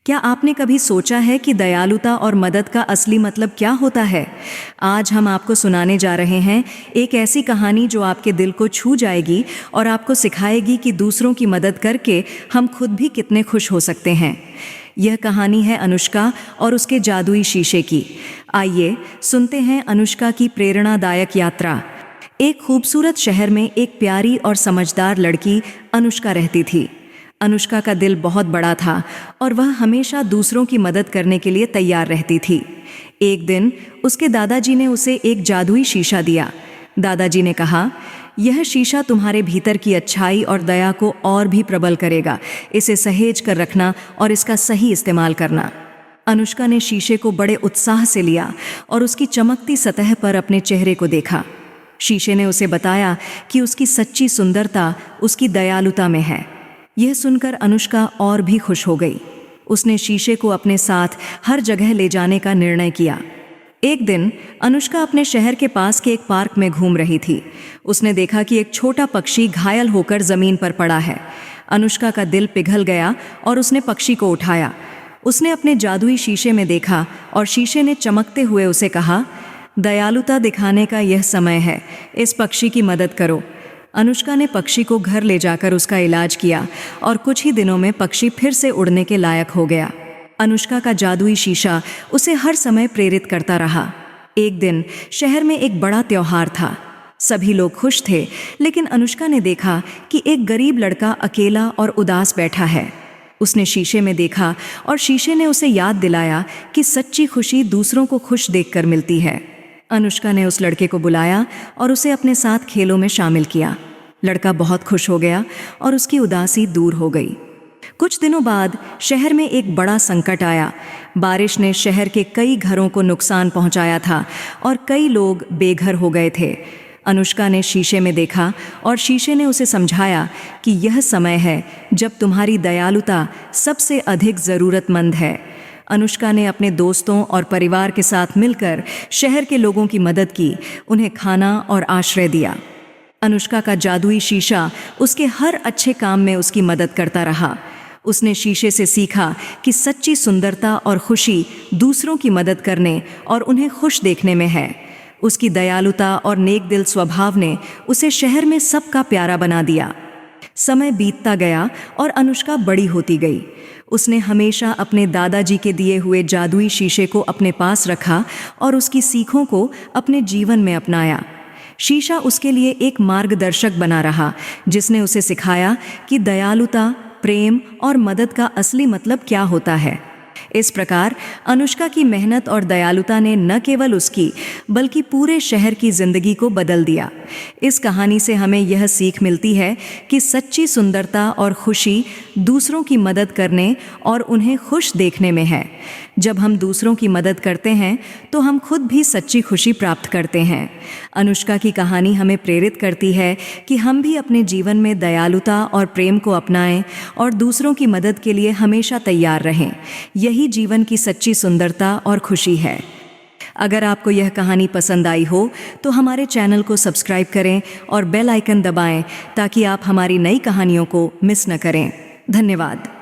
क्या आपने कभी सोचा है कि दयालुता और मदद का असली मतलब क्या होता है? आज हम आपको सुनाने जा रहे हैं एक ऐसी कहानी जो आपके दिल को छू जाएगी और आपको सिखाएगी कि दूसरों की मदद करके हम खुद भी कितने खुश हो सकते हैं। यह कहानी है अनुष्का और उसके जादुई शीशे की। आइए सुनते हैं अनुष्का की प्रेरणादायक यात्रा। एक खूबसूरत शहर में एक प्यारी और समझदार लड़की अनुष्का रहती थी। अनुष्का का दिल बहुत बड़ा था और वह हमेशा दूसरों की मदद करने के लिए तैयार रहती थी। एक दिन उसके दादाजी ने उसे एक जादुई शीशा दिया। दादाजी ने कहा, यह शीशा तुम्हारे भीतर की अच्छाई और दया को और भी प्रबल करेगा। इसे सहेज कर रखना और इसका सही इस्तेमाल करना। अनुष्का ने शीशे को बड़े उत्साह से लिया और उसकी चमकती सतह पर अपने चेहरे को देखा। शीशे ने उसे बताया कि उसकी सच्ची सुंदरता उसकी दयालुता में है। यह सुनकर अनुष्का और भी खुश हो गई। उसने शीशे को अपने साथ हर जगह ले जाने का निर्णय किया। एक दिन अनुष्का अपने शहर के पास के एक पार्क में घूम रही थी। उसने देखा कि एक छोटा पक्षी घायल होकर जमीन पर पड़ा है। अनुष्का का दिल पिघल गया और उसने पक्षी को उठाया। उसने अपने जादुई शीशे में देखा और शीशे ने चमकते हुए उसे कहा, दयालुता दिखाने का यह समय है, इस पक्षी की मदद करो। अनुष्का ने पक्षी को घर ले जाकर उसका इलाज किया और कुछ ही दिनों में पक्षी फिर से उड़ने के लायक हो गया। अनुष्का का जादुई शीशा उसे हर समय प्रेरित करता रहा। एक दिन शहर में एक बड़ा त्योहार था। सभी लोग खुश थे, लेकिन अनुष्का ने देखा कि एक गरीब लड़का अकेला और उदास बैठा है। उसने शीशे में देखा और शीशे ने उसे याद दिलाया कि सच्ची खुशी दूसरों को खुश देखकर मिलती है। अनुष्का ने उस लड़के को बुलाया और उसे अपने साथ खेलों में शामिल किया। लड़का बहुत खुश हो गया और उसकी उदासी दूर हो गई। कुछ दिनों बाद शहर में एक बड़ा संकट आया। बारिश ने शहर के कई घरों को नुकसान पहुंचाया था और कई लोग बेघर हो गए थे। अनुष्का ने शीशे में देखा और शीशे ने उसे समझाया कि यह समय है जब तुम्हारी दयालुता सबसे अधिक ज़रूरतमंद है। अनुष्का ने अपने दोस्तों और परिवार के साथ मिलकर शहर के लोगों की मदद की, उन्हें खाना और आश्रय दिया। अनुष्का का जादुई शीशा उसके हर अच्छे काम में उसकी मदद करता रहा। उसने शीशे से सीखा कि सच्ची सुंदरता और खुशी दूसरों की मदद करने और उन्हें खुश देखने में है। उसकी दयालुता और नेक दिल स्वभाव ने उसे शहर में सबका प्यारा बना दिया। समय बीतता गया और अनुष्का बड़ी होती गई। उसने हमेशा अपने दादाजी के दिए हुए जादुई शीशे को अपने पास रखा और उसकी सीखों को अपने जीवन में अपनाया। शीशा उसके लिए एक मार्गदर्शक बना रहा, जिसने उसे सिखाया कि दयालुता, प्रेम और मदद का असली मतलब क्या होता है। इस प्रकार अनुष्का की मेहनत और दयालुता ने न केवल उसकी बल्कि पूरे शहर की जिंदगी को बदल दिया। इस कहानी से हमें यह सीख मिलती है कि सच्ची सुंदरता और खुशी दूसरों की मदद करने और उन्हें खुश देखने में है। जब हम दूसरों की मदद करते हैं तो हम खुद भी सच्ची खुशी प्राप्त करते हैं। अनुष्का की कहानी हमें प्रेरित करती है कि हम भी अपने जीवन में दयालुता और प्रेम को अपनाएं और दूसरों की मदद के लिए हमेशा तैयार रहें। यही जीवन की सच्ची सुंदरता और खुशी है। अगर आपको यह कहानी पसंद आई हो तो हमारे चैनल को सब्सक्राइब करें और बेल आइकन दबाएं ताकि आप हमारी नई कहानियों को मिस न करें। धन्यवाद।